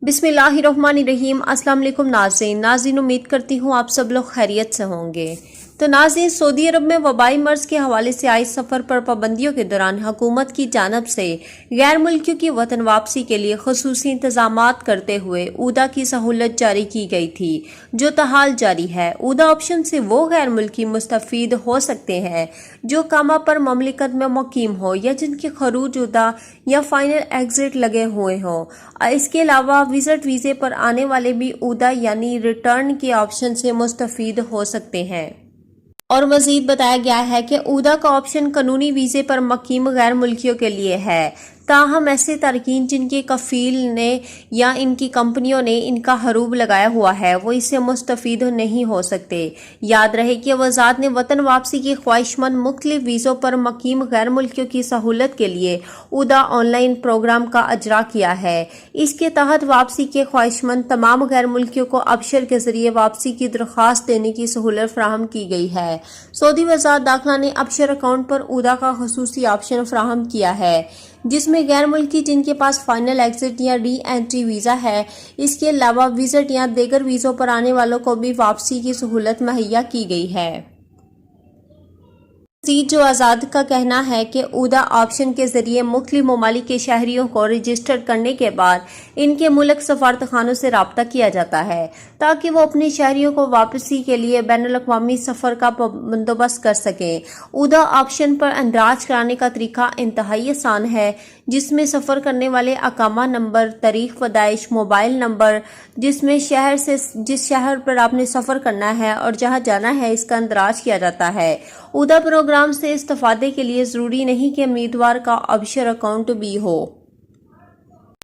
बिस्मिल्लाहिर्रहमानिर्रहीम। अस्सलाम वालेकुम नाज़रीन, उम्मीद करती हूँ आप सब लोग खैरियत से होंगे। तो नाज़रीन, सऊदी अरब में वबाई मर्ज के हवाले से आई सफ़र पर पाबंदियों के दौरान हुकूमत की जानब से गैर मुल्कियों की वतन वापसी के लिए खसूसी इंतजामात करते हुए ऊदा की सहूलत जारी की गई थी, जो तहाल जारी है। ऊदा ऑप्शन से वो गैर मुल्की मुस्तफ़ीद हो सकते हैं जो कामा पर ममलिकत में मुकीम हो या जिनके खरूज ऊदा या फाइनल एग्जिट लगे हुए हों। इसके अलावा विजिट वीज़े पर आने वाले भी ऊदा यानी रिटर्न के ऑप्शन से मुस्तफ़ीद हो सकते हैं। और मज़ीद बताया गया है कि ऊदा का ऑप्शन कानूनी वीज़े पर मुकीम गैर मुल्कियों के लिए है, ताहम ऐसे तारकीन जिनके कफ़ील ने या इनकी कंपनियों ने इनका हरूब लगाया हुआ है वो इससे मुस्तफ़ीद नहीं हो सकते। याद रहे कि वज़ारत ने वतन वापसी की ख्वाहिशमंद मुख्तलिफ वीज़ों पर मुकीम गैर मुल्कियों की सहूलत के लिए ऊदा ऑनलाइन प्रोग्राम का अजरा किया है। इसके तहत वापसी के ख्वाहिशमंद तमाम गैर मुल्कियों को अबशर के जरिए वापसी की दरख्वास्त देने की सहूलत फराहम की गई है। सऊदी वज़ारत दाखिला ने अबशर अकाउंट पर ऊदा का खसूसी ऑप्शन फराहम किया है, जिसमें गैर मुल्की जिनके पास फाइनल एग्जिट या री एंट्री वीज़ा है, इसके अलावा विजिट या दीगर वीज़ों पर आने वालों को भी वापसी की सहूलत मुहैया की गई है। जो आज़ाद का कहना है कि ऊदा ऑप्शन के जरिए मुख्तलिफ ममालिक के शहरियों को रजिस्टर करने के बाद इनके मुल्क सफारतखानों से रब्ता किया जाता है ताकि वो अपने शहरियों को वापसी के लिए बैनुल-अक़वामी सफ़र का बंदोबस्त कर सकें। ऊदा ऑप्शन पर अंदराज कराने का तरीका इंतहाई आसान है, जिसमें सफ़र करने वाले अकामा नंबर, तारीख पैदाइश, मोबाइल नंबर, जिस शहर पर आपने सफ़र करना है और जहां जाना है इसका अंदराज किया जाता है। ऊदा प्रोग्राम से इस्तेफादे के लिए ज़रूरी नहीं कि उम्मीदवार का अबशर अकाउंट भी हो।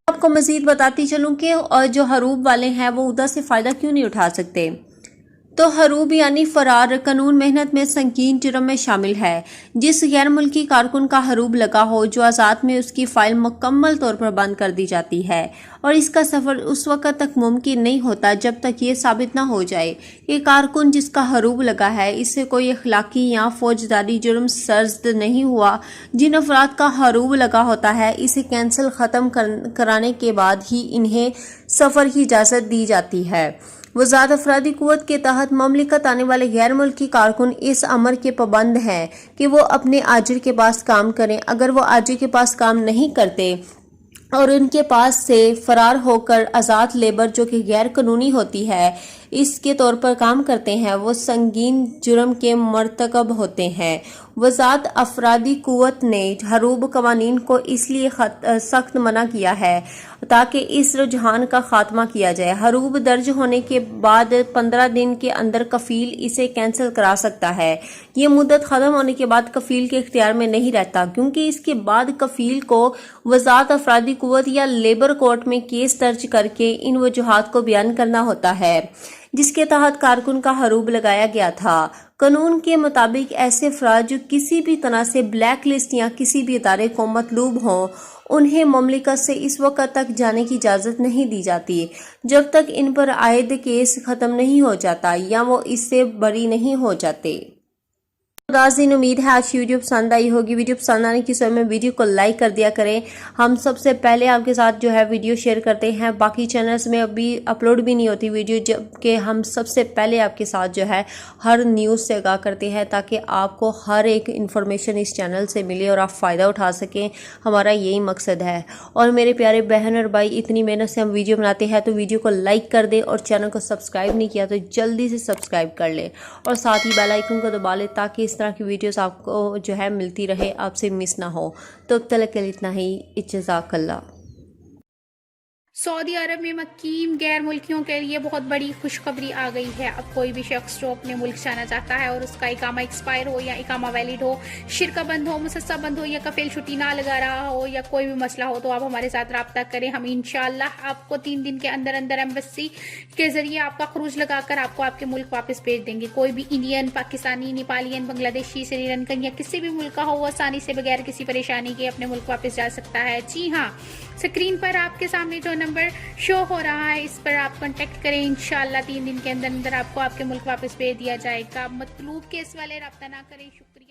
आपको मज़ीद बताती चलूँ कि जो हरूब वाले हैं वो ऊदा से फ़ायदा क्यों नहीं उठा सकते। तो हरूब यानी फरार कानून मेहनत में संगीन जुर्म में शामिल है। जिस गैर मुल्की कारकुन का हरूब लगा हो जो आज़ाद में उसकी फ़ाइल मुकम्मल तौर पर बंद कर दी जाती है और इसका सफ़र उस वक़्त तक मुमकिन नहीं होता जब तक ये साबित न हो जाए कि कारकुन जिसका हरूब लगा है इससे कोई अखलाकी या फौजदारी जुर्म सर्द नहीं हुआ। जिन अफराद का हरूब लगा होता है इसे कैंसिल ख़त्म कराने के बाद ही इन्हें सफ़र की इजाज़त दी जाती है। वज़ारत अफरादी क़ुव्वत के तहत ममलिकत आने वाले गैर मुल्की कारकुन इस अमर के पाबंद हैं कि वो अपने आजिर के पास काम करें। अगर वो आजिर के पास काम नहीं करते और उनके पास से फरार होकर आज़ाद लेबर जो कि गैर कानूनी होती है इसके तौर पर काम करते हैं, वो संगीन जुर्म के मर्तकब होते हैं। वज़ारत अफरादी क़ुव्वत ने हरूब कवानीन को इसलिए सख्त मना किया है ताकि इस रुझान का खात्मा किया जाए। हरूब दर्ज होने के बाद 15 दिन के अंदर कफील इसे कैंसिल करा सकता है। ये मुद्दत ख़त्म होने के बाद कफील के इख्तियार में नहीं रहता, क्योंकि इसके बाद कफील को वज़ारत अफरादी क़ुव्वत या लेबर कोर्ट में केस दर्ज करके इन वजूहात को बयान करना होता है जिसके तहत कारकुन का हरूब लगाया गया था। कानून के मुताबिक ऐसे अफराद जो किसी भी तरह से ब्लैक लिस्ट या किसी भी इदारे को मतलूब हों उन्हें ममलिकत से इस वक्त तक जाने की इजाज़त नहीं दी जाती जब तक इन पर आयद केस ख़त्म नहीं हो जाता या वो इससे बरी नहीं हो जाते। नाज़रीन, उम्मीद है आज की वीडियो पसंद आई होगी। वीडियो पसंद आने की सूरत में वीडियो को लाइक कर दिया करें। हम सबसे पहले आपके साथ जो है वीडियो शेयर करते हैं, बाकी चैनल्स में अभी अपलोड भी नहीं होती वीडियो, जबकि हम सबसे पहले आपके साथ जो है हर न्यूज़ से आगाह करते हैं ताकि आपको हर एक इन्फॉर्मेशन इस चैनल से मिले और आप फ़ायदा उठा सकें। हमारा यही मकसद है। और मेरे प्यारे बहन और भाई, इतनी मेहनत से हम वीडियो बनाते हैं तो वीडियो को लाइक कर दे और चैनल को सब्सक्राइब नहीं किया तो जल्दी से सब्सक्राइब कर ले और साथ ही बेल आइकन को दबा ले ताकि इस तरह की वीडियोस आपको जो है मिलती रहे, आपसे मिस ना हो। तो अब तक के लिए इतना ही। जज़ाकल्लाह। सऊदी अरब में मुकीम गैर मुल्कियों के लिए बहुत बड़ी खुशखबरी आ गई है। अब कोई भी शख्स जो अपने मुल्क जाना चाहता है और उसका इकामा एक्सपायर हो या इकामा वैलिड हो, शिरका बंद हो, मुसस्सा बंद हो या कफील छुट्टी ना लगा रहा हो या कोई भी मसला हो तो आप हमारे साथ रब्ता करें। हम इंशाअल्लाह आपको 3 दिन के अंदर अंदर एम्बेसी के जरिए आपका खरूज लगाकर आपको आपके मुल्क वापस भेज देंगे। कोई भी इंडियन, पाकिस्तानी, नेपालियन, बांग्लादेशी, श्रीलंकन या किसी भी मुल्क का हो वो आसानी से बगैर किसी परेशानी के अपने मुल्क वापस जा सकता है। जी हाँ, स्क्रीन पर आपके सामने जो नंबर शो हो रहा है इस पर आप कांटेक्ट करें। इंशाअल्लाह 3 दिन के अंदर अंदर आपको आपके मुल्क वापस भेज दिया जाएगा। मतलूब केस वाले रब्ता ना करें। शुक्रिया।